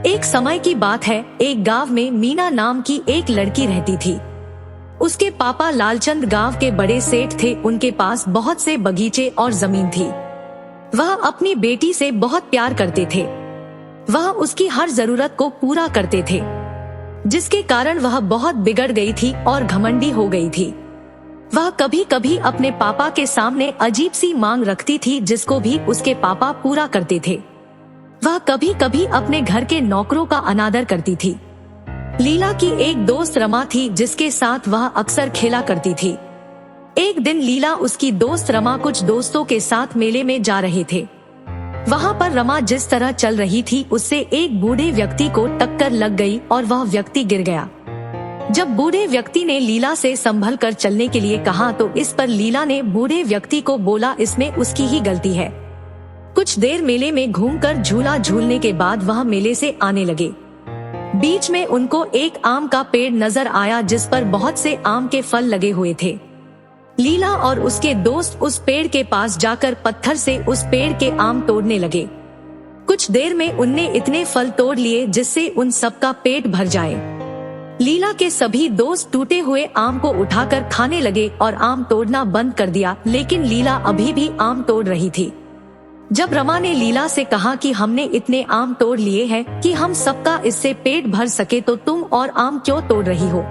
एक समय की बात है, एक गांव में मीना नाम की एक लड़की रहती थी। उसके पापा लालचंद गांव के बड़े सेठ थे। उनके पास बहुत से बगीचे और जमीन थी। वह अपनी बेटी से बहुत प्यार करते थे। वह उसकी हर जरूरत को पूरा करते थे, जिसके कारण वह बहुत बिगड़ गई थी और घमंडी हो गई थी। वह कभी कभी अपने पापा के सामने अजीब सी मांग रखती थी, जिसको भी उसके पापा पूरा करते थे। वह कभी कभी अपने घर के नौकरों का अनादर करती थी। लीला की एक दोस्त रमा थी, जिसके साथ वह अक्सर खेला करती थी। एक दिन लीला उसकी दोस्त रमा कुछ दोस्तों के साथ मेले में जा रहे थे। वहाँ पर रमा जिस तरह चल रही थी, उससे एक बूढ़े व्यक्ति को टक्कर लग गई और वह व्यक्ति गिर गया। जब बूढ़े व्यक्ति ने लीला से संभल कर चलने के लिए कहा तो इस पर लीला ने बूढ़े व्यक्ति को बोला, इसमें उसकी ही गलती है। कुछ देर मेले में घूमकर झूला झूलने के बाद वह मेले से आने लगे। बीच में उनको एक आम का पेड़ नजर आया, जिस पर बहुत से आम के फल लगे हुए थे। लीला और उसके दोस्त उस पेड़ के पास जाकर पत्थर से उस पेड़ के आम तोड़ने लगे। कुछ देर में उनने इतने फल तोड़ लिए जिससे उन सबका पेट भर जाए। लीला के सभी दोस्त टूटे हुए आम को उठाकर खाने लगे और आम तोड़ना बंद कर दिया, लेकिन लीला अभी भी आम तोड़ रही थी। जब रमा ने लीला से कहा कि हमने इतने आम तोड़ लिए हैं कि हम सबका इससे पेट भर सके, तो तुम और आम क्यों तोड़ रही हो?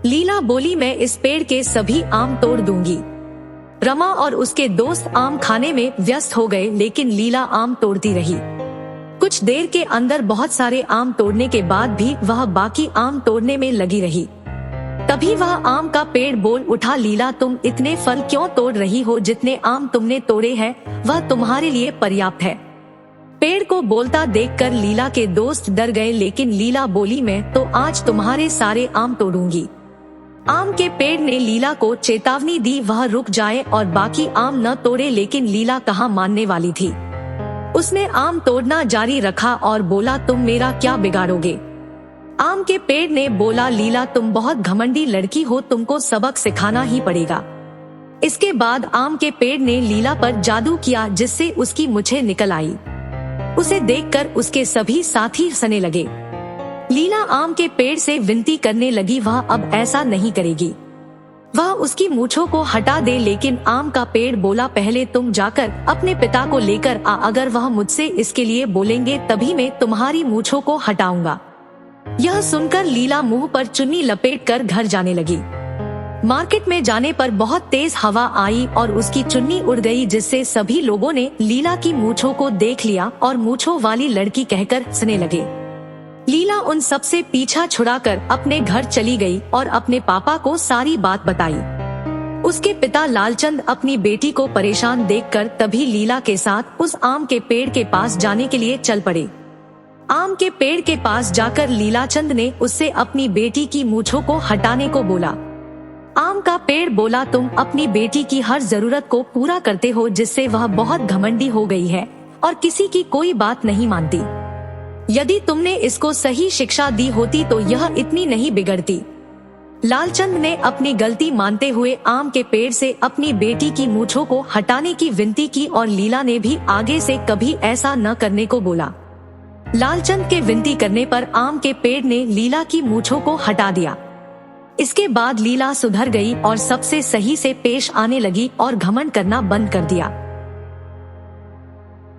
लीला बोली, मैं इस पेड़ के सभी आम तोड़ दूंगी। रमा और उसके दोस्त आम खाने में व्यस्त हो गए, लेकिन लीला आम तोड़ती रही। कुछ देर के अंदर बहुत सारे आम तोड़ने के बाद भी वह बाकी आम तोड़ने में लगी रही। तभी वह आम का पेड़ बोल उठा, लीला तुम इतने फल क्यों तोड़ रही हो? जितने आम तुमने तोड़े हैं वह तुम्हारे लिए पर्याप्त है। पेड़ को बोलता देखकर लीला के दोस्त डर गए, लेकिन लीला बोली, मैं तो आज तुम्हारे सारे आम तोड़ूंगी। आम के पेड़ ने लीला को चेतावनी दी, वह रुक जाए और बाकी आम न तोड़े, लेकिन लीला कहाँ मानने वाली थी। उसने आम तोड़ना जारी रखा और बोला, तुम मेरा क्या बिगाड़ोगे? आम के पेड़ ने बोला, लीला तुम बहुत घमंडी लड़की हो, तुमको सबक सिखाना ही पड़ेगा। इसके बाद आम के पेड़ ने लीला पर जादू किया, जिससे उसकी मूंछें निकल आई। उसे देखकर उसके सभी साथी हंसने लगे। लीला आम के पेड़ से विनती करने लगी, वह अब ऐसा नहीं करेगी। वह उसकी मूंछों को हटा दे, लेकिन आम का पेड़ बोला, पहले तुम जाकर अपने पिता को लेकर आ, अगर वह मुझसे इसके लिए बोलेंगे तभी मैं तुम्हारी मूंछों को हटाऊंगा। यह सुनकर लीला मुंह पर चुन्नी लपेटकर घर जाने लगी। मार्केट में जाने पर बहुत तेज हवा आई और उसकी चुन्नी उड़ गई, जिससे सभी लोगों ने लीला की मूंछों को देख लिया और मूंछों वाली लड़की कहकर हंसने लगे। लीला उन सब से पीछा छुड़ाकर अपने घर चली गई और अपने पापा को सारी बात बताई। उसके पिता लालचंद अपनी बेटी को परेशान देखकर तभी लीला के साथ उस आम के पेड़ के पास जाने के लिए चल पड़े। आम के पेड़ के पास जाकर लीलाचंद ने उससे अपनी बेटी की मूंछों को हटाने को बोला। आम का पेड़ बोला, तुम अपनी बेटी की हर जरूरत को पूरा करते हो, जिससे वह बहुत घमंडी हो गई है और किसी की कोई बात नहीं मानती। यदि तुमने इसको सही शिक्षा दी होती तो यह इतनी नहीं बिगड़ती। लालचंद ने अपनी गलती मानते हुए आम के पेड़ से अपनी बेटी की मूंछों को हटाने की विनती की और लीला ने भी आगे से कभी ऐसा न करने को बोला। लालचंद के विनती करने पर आम के पेड़ ने लीला की मूंछों को हटा दिया। इसके बाद लीला सुधर गई और सबसे सही से पेश आने लगी और घमंड करना बंद कर दिया।